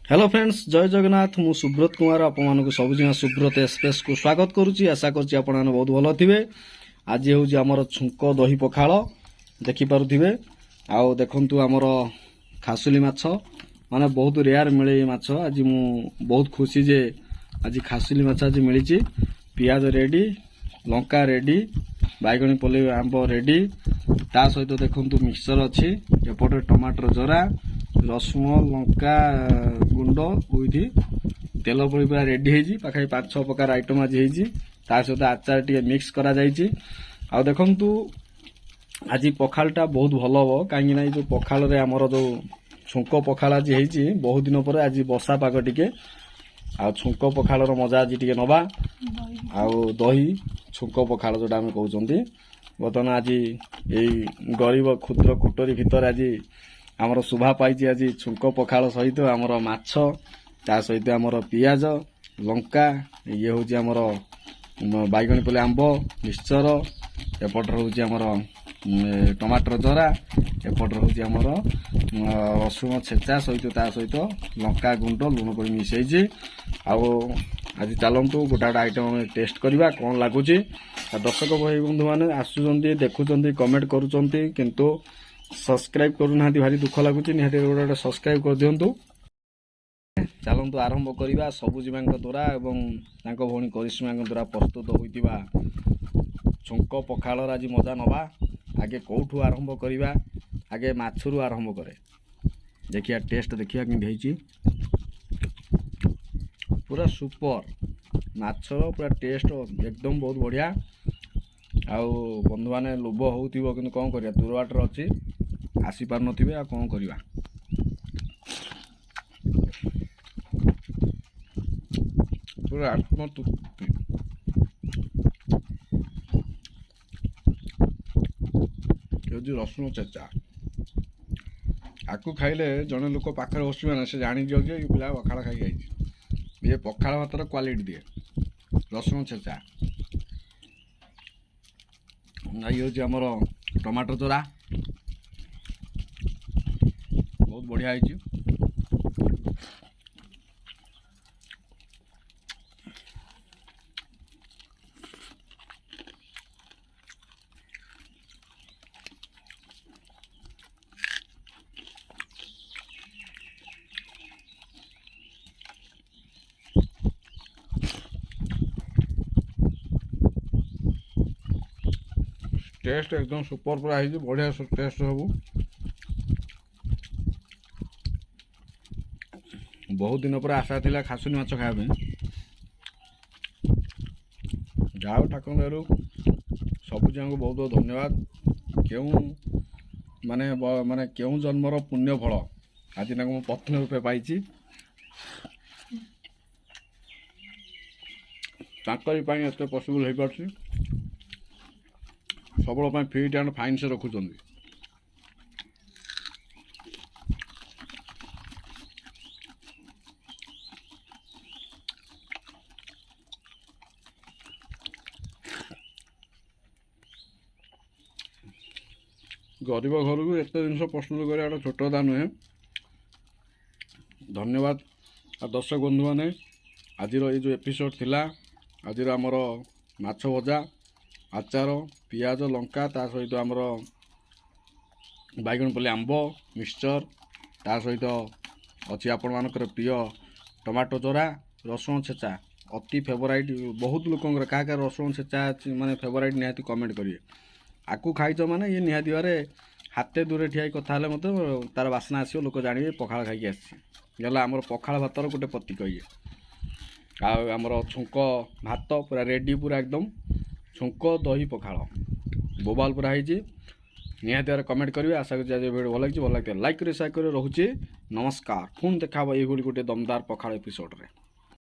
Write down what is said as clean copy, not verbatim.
Hello friends जय जगन्नाथ मु सुब्रत कुमार आपको सबुज सुब्रत एक्सप्रेस को स्वागत करुच्ची आशा करुच्ची आप बहुत भल थे। आज हूँ आमर छुंक दही पखाल देखिपे आउ देखु आमर खासुली माछ माने बहुत रेयर मिले माछ। आज मु बहुत खुशी जे आज खासुली माछ आज मिली। पियाज रेडी, लंका रेडी, बैगणी पल्ली आंब रेडी, ता सहित देखु मिक्सचर अच्छी, एपटे टमाटर जरा, रसुण लंका गुंड उइथि तेल पड़ी पूरा रेडी होती पाखे 5-6 प्रकार आइटम आज होती सहित आचार टे मिक्स करा जाइछि। आ देखंतु आज पखालटा बहुत भल हम कहीं जो पखाल रे आमर जो छुंक पखाल आज होती बहुत दिन पर आज वर्षा पाग टिके आ छुंक पखाल मजा आज टिके नवा आउ दही छुंक पखाल जोटा आम कहते बर्तमान आज यही गरीब क्षुद्र कुटरी भितर आज आमर शोभा पाई आज छुंक पखाल सहित आमर माछ ता सहित आमर पियाज लंका ये हूँ आमर बैगणी पल्ली आंब मिक्सचर एपटर हूँ आमर टमाटर जरा एपटर हूँ आमर रसुण छेचा सहित ता सहित लंका गुंड लुण पड़ी मिसई आज चलतु गोटा गोटे आइटम टेस्ट करवा कौन लगुच। दर्शक भाई बंधु मैंने आसुंच देखुं कमेंट करुँच किंतु सब्सक्राइब करूना भारी दुख लगुच निहाती गोटे सब्सक्राइब कर दिंतु। चलतु आरंभ करवा सबुज माँ द्वारा एवं भौणी करिश्मा द्वारा प्रस्तुत होता छुंक पखाल आज मजा नवा। आगे कौठू आरंभ करवा आगे माछरू आरंभ करे देखिया टेस्ट देखिया कि पूरा सुपर माछ पूरा टेस्ट एकदम बहुत बढ़िया। आउ बंधु मैंने लोभ हो कि कौन कर दूर बाटर अच्छी आसी पार नथिबे आ कौन करवा। पूरा आत्मतृप्ति रसुण चेचा आकु खाइले जड़े लोक पाखे बसवे ना से जानी दियो जे पिला पखाड़ खाई जाइए ये पखाड़ भातर क्वालिटी दिए रसुण चेचा ये हूँ आमर टमाटर जरा बहुत बढ़िया है। टेस्ट एकदम सुपर पूरा है बढ़िया टेस्ट सब बहुत दिन पर आशा थिला खासुनी माछ खाया जाओ ठाकुर दयालु सबू को बहुत बहुत धन्यवाद। क्यों माने क्यों जन्मर पुण्य फल आज मु पत्नी रूपे पाई एत पसिबल हो पार्टी सब फिट एंड फाइन से रखुंट। गरीब घर को एत जिन प्रस्तुत कर छोट कथा नुहे। धन्यवाद। दर्शक बंधु मैंने आज ये जो एपिसोड थिला आज आमर माछ भजा आचार पियाज लंका ता सहित आमर बैगण पल्ली आंब मिक्सचर ता सहित अच्छी आपण मानकर प्रिय टमाटो जरा रसुण छेचा अति फेवराइट बहुत लोक क्या रसुण छेचा माने फेवराइट निहाती कमेंट करिए। आकु खाइच माने ये निहाती बारे हाथे दूरे ठिया कथा मत तार बासना आसो लोक जानवे पखाड़ खाई आसला आमर पखाड़ भातर गोटे प्रतीक ये आमर छुंक भात पूरा रेडी पूरा एकदम छुंक दही पखाड़ बोबाल पूरा है निहाती बारे कमेंट करेंगे। आशा करें वीडियो भल लगे लाइक कर शेयर कर रोचे। नमस्कार पुणी देखा ये गोटे दमदार पखाड़ एपिसोड रे।